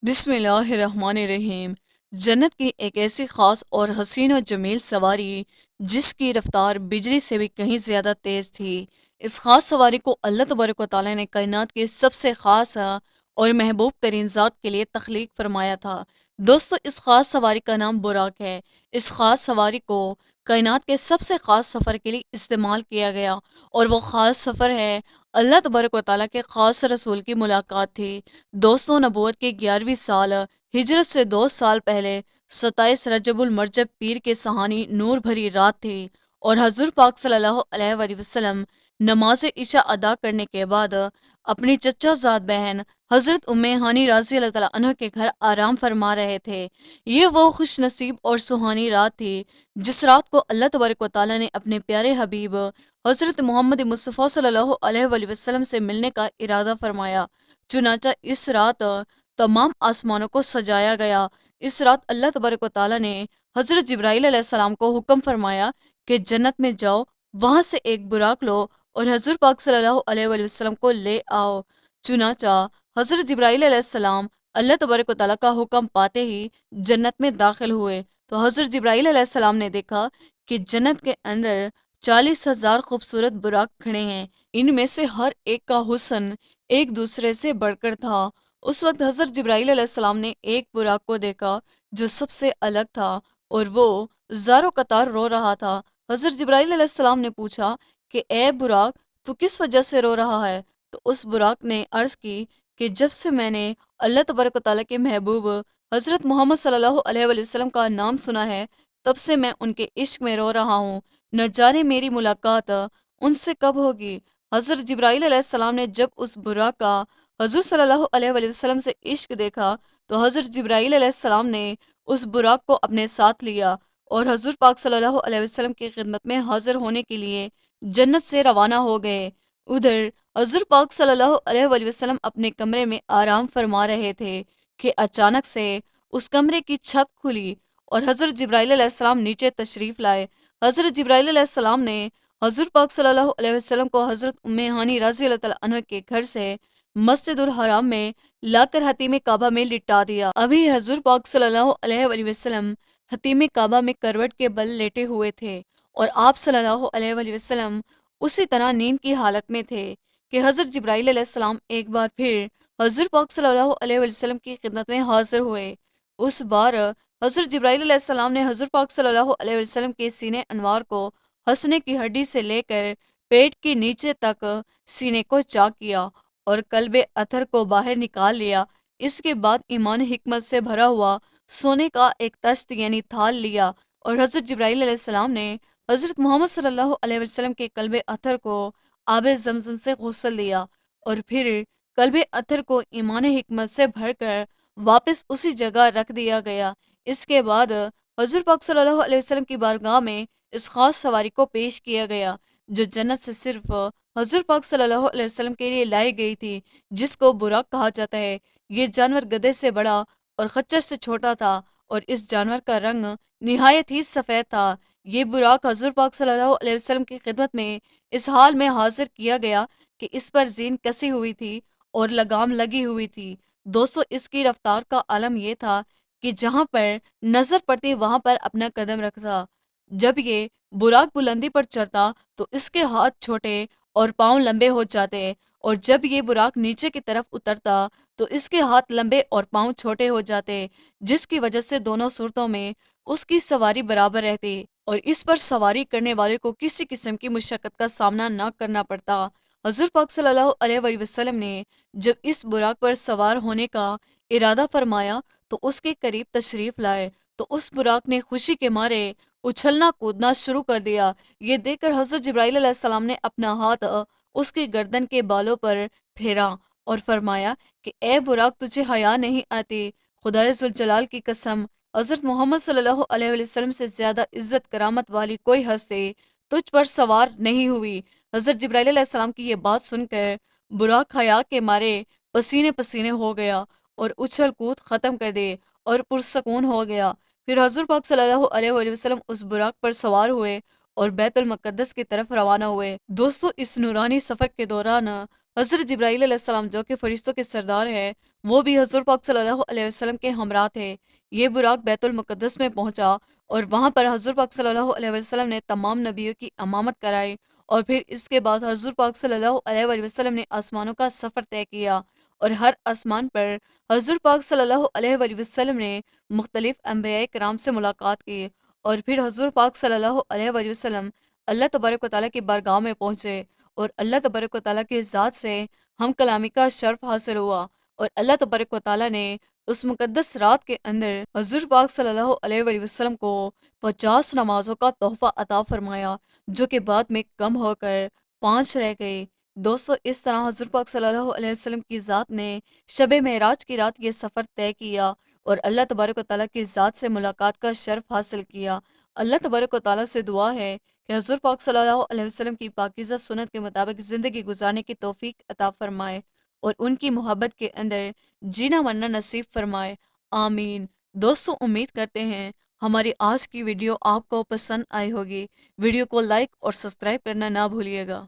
بسم اللہ الرحمن الرحیم۔ جنت کی ایک ایسی خاص اور حسین و جمیل سواری جس کی رفتار بجلی سے بھی کہیں زیادہ تیز تھی۔ اس خاص سواری کو اللہ تبارک و تعالیٰ نے کائنات کے سب سے خاص اور محبوب ترین ذات کے لیے تخلیق فرمایا تھا۔ دوستو، اس خاص سواری کا نام براق ہے۔ اس خاص سواری کو کائنات کے سب سے خاص سفر کے لیے استعمال کیا گیا، اور وہ خاص سفر ہے اللہ تبارک و تعالیٰ کے خاص رسول کی ملاقات تھی۔ دوستوں، نبوت کے 11ویں سال ہجرت سے 2 سال پہلے 27 رجب المرجب پیر کے سہانی نور بھری رات تھی، اور حضور پاک صلی اللہ علیہ وآلہ وسلم نماز عشاء ادا کرنے کے بعد اپنی چچا زاد بہن حضرت ام ہانی رضی اللہ تعالیٰ عنہ کے گھر آرام فرما رہے تھے۔ یہ وہ خوش نصیب اور سہانی رات تھی جس رات کو اللہ تبارک و تعالیٰ نے اپنے پیارے حبیب حضرت محمد مصطفیٰ صلی اللہ علیہ وآلہ وسلم سے ملنے کا ارادہ فرمایا۔ چنانچہ اس رات تمام آسمانوں کو سجایا گیا۔ اس رات اللہ تبارک و تعالیٰ نے حضرت جبرائیل علیہ السلام کو حکم فرمایا کہ جنت میں جاؤ، وہاں سے ایک براق لو اور حضور پاک صلی اللہ علیہ وآلہ وسلم کو لے آؤ۔ چنانچہ حضرت جبرائیل علیہ السلام اللہ تبارک و تعالیٰ کا حکم پاتے ہی جنت میں داخل ہوئے، تو حضرت جبرائیل علیہ السلام نے دیکھا کہ جنت کے اندر 40,000 خوبصورت براق کھڑے ہیں۔ ان میں سے ہر ایک کا حسن ایک دوسرے سے بڑھ کر تھا۔ اس وقت حضرت جبرائیل علیہ السلام نے ایک براق کو دیکھا جو سب سے الگ تھا، اور وہ زاروں قطار رو رہا تھا۔ حضرت جبرائیل علیہ السلام نے پوچھا کہ اے براق، تو کس وجہ سے رو رہا ہے؟ تو اس براق نے عرض کی کہ جب سے میں نے اللہ تبارک و تعالیٰ کے محبوب حضرت محمد صلی اللہ علیہ وآلہ وسلم کا نام سنا ہے، تب سے میں ان کے عشق میں رو رہا ہوں۔ نہ جانے میری ملاقات ان سے کب ہوگی۔ حضرت جبرائیل علیہ السلام نے جب اس براق کا حضور صلی اللہ علیہ وآلہ وسلم سے عشق دیکھا، تو حضرت جبرائیل علیہ السلام نے اس براق کو اپنے ساتھ لیا اور حضور پاک صلی اللہ علیہ وسلم کی خدمت میں حاضر ہونے کے لیے جنت سے روانہ ہو گئے۔ ادھر حضور پاک صلی اللہ علیہ وآلہ وسلم اپنے کمرے میں آرام فرما رہے تھے کہ اچانک سے اس کمرے کی چھت کھلی اور حضرت جبرائیل علیہ السلام نیچے تشریف لائے۔ حضرت جبرائیل علیہ السلام نے حضور پاک صلی اللہ علیہ وسلم کو حضرت ام ہانی رضی اللہ تعالیٰ عنہ کے گھر سے مسجد الحرام میں لا کر حتیم کعبہ میں لٹا دیا۔ ابھی حضور پاک صلی اللہ علیہ وآلہ وسلم حتیم کعبہ میں کروٹ کے بل لیٹے ہوئے تھے، اور آپ صلی اللہ علیہ وآلہ وسلم اسی طرح نیند کی حالت میں تھے کہ حضرت جبرائیل علیہ السلام ایک بار پھر حضور پاک صلی اللہ علیہ وآلہ وسلم کی خدمت میں حاضر ہوئے۔ اس بار حضرت جبرائیل علیہ السلام نے حضور پاک صلی اللہ علیہ وسلم کے سینے انوار کو ہنسنے کی ہڈی سے لے کر پیٹ کے نیچے تک سینے کو چاک کیا اور قلب اتھر کو باہر نکال لیا۔ اس کے بعد ایمان حکمت سے بھرا ہوا سونے کا ایک تشت یعنی تھال لیا، اور حضرت جبرائیل علیہ السلام نے حضرت محمد صلی اللہ علیہ وسلم کے قلب اتھر کو آب زمزم سے غسل دیا، اور پھر قلب اتھر کو ایمان حکمت سے بھر کر واپس اسی جگہ رکھ دیا گیا۔ اس کے بعد حضور پاک صلی اللہ علیہ وسلم کی بارگاہ میں اس خاص سواری کو پیش کیا گیا جو جنت سے صرف حضور پاک صلی اللہ علیہ وسلم کے لیے لائی گئی تھی، جس کو براق کہا جاتا ہے۔ یہ جانور گدھے سے بڑا اور خچر سے چھوٹا تھا، اور اس جانور کا رنگ نہایت ہی سفید تھا۔ یہ براق حضور پاک صلی اللہ علیہ وسلم کی خدمت میں اس حال میں حاضر کیا گیا کہ اس پر زین کسی ہوئی تھی اور لگام لگی ہوئی تھی۔ دوستو، اس کی رفتار کا عالم یہ تھا کہ جہاں پر نظر پڑتی وہاں پر اپنا قدم رکھتا۔ جب یہ براق بلندی پر چڑھتا تو اس کے ہاتھ چھوٹے اور پاؤں لمبے ہو جاتے، اور جب یہ براق نیچے کی طرف اترتا تو اس کے ہاتھ لمبے اور پاؤں چھوٹے ہو جاتے، جس کی وجہ سے دونوں صورتوں میں اس کی سواری برابر رہتی اور اس پر سواری کرنے والے کو کسی قسم کی مشقت کا سامنا نہ کرنا پڑتا۔ حضور پاک صلی اللہ علیہ وآلہ وسلم نے جب اس براق پر سوار ہونے کا ارادہ فرمایا تو اس کے قریب تشریف لائے، تو اس براق نے خوشی کے مارے اچھلنا کودنا شروع کر دیا۔ یہ دیکھ کر حضرت جبرائیل علیہ السلام نے اپنا ہاتھ اس کی گردن کے بالوں پر پھیرا اور فرمایا کہ اے براق، تجھے حیا نہیں آتی؟ خدائے ذوالجلال کی قسم، حضرت محمد صلی اللہ علیہ وآلہ وسلم سے زیادہ عزت کرامت والی کوئی ہستی تجھ پر سوار نہیں ہوئی۔ حضرت جبرائیل علیہ السلام کی یہ بات سن کر براق حیا کے مارے پسینے پسینے ہو گیا اور اچھل کود ختم کر دے اور پرسکون ہو گیا۔ پھر حضور پاک صلی اللہ علیہ وآلہ وسلم اس براق پر سوار ہوئے اور بیت المقدس کی طرف روانہ ہوئے۔ دوستو، اس نورانی سفر کے دوران حضرت جبرائیل علیہ السلام جو کہ فرشتوں کے سردار ہے، وہ بھی حضور پاک صلی اللہ علیہ وسلم کے ہمراہ تھے۔ یہ براق بیت المقدس میں پہنچا اور وہاں پر حضور پاک صلی اللہ علیہ وسلم نے تمام نبیوں کی امامت کرائی، اور پھر اس کے بعد حضور پاک صلی اللہ علیہ وآلہ وسلم نے آسمانوں کا سفر طے کیا، اور ہر آسمان پر حضور پاک صلی اللہ علیہ وآلہ وسلم نے مختلف انبیاء کرام سے ملاقات کی، اور پھر حضور پاک صلی اللہ علیہ وآلہ وسلم اللہ تبارک و تعالیٰ کی بارگاہ میں پہنچے، اور اللہ تبارک و تعالیٰ کی ذات سے ہم کلامی کا شرف حاصل ہوا، اور اللہ تبارک و تعالیٰ نے اس مقدس رات کے اندر حضور پاک صلی اللہ علیہ وآلہ وسلم کو 50 نمازوں کا تحفہ عطا فرمایا، جو کہ بعد میں کم ہو کر 5 رہ گئی۔ دوستو، اس طرح حضور پاک صلی اللہ علیہ وسلم کی ذات نے شب معراج کی رات یہ سفر طے کیا اور اللہ تبارک و تعالیٰ کی ذات سے ملاقات کا شرف حاصل کیا۔ اللہ تبارک و تعالیٰ سے دعا ہے کہ حضور پاک صلی اللہ علیہ وسلم کی پاکیزہ سنت کے مطابق زندگی گزارنے کی توفیق عطا فرمائے اور ان کی محبت کے اندر جینا مرنا نصیب فرمائے، آمین۔ دوستو، امید کرتے ہیں ہماری آج کی ویڈیو آپ کو پسند آئی ہوگی۔ ویڈیو کو لائک اور سبسکرائب کرنا نہ بھولیے گا۔